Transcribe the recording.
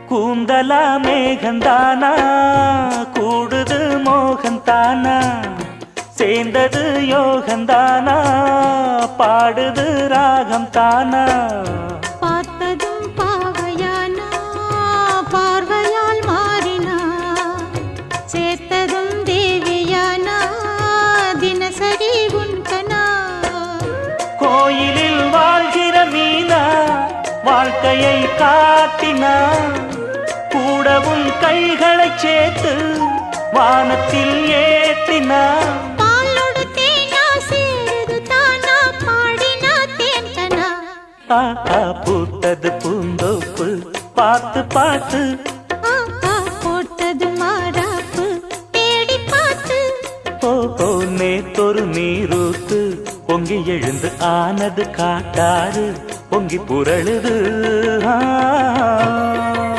கூந்தலா மேகந்தானா கூடுது மோகந்தானா சேர்ந்தது யோகந்தானா பாடுது ராகம் தானா பார்த்ததும் பாவையானா பார்வையால் மாறினா சேர்த்ததும் தேவியானா தினசரி உன்கனா கோயிலில் வாழ்கிற மீனா வாழ்க்கையை காட்டினா கூடவும் கைகளை சேர்த்து வானத்தில் ஏற்றினா பூத்தது பூந்தோப்பு பார்த்து பார்த்து போட்டது மாறாப்பு தேடி பார்த்து ஓ நேத்தொரு நீரூத்து பொங்கி எழுந்து ஆனது காட்டாறு பொங்கி புரளுது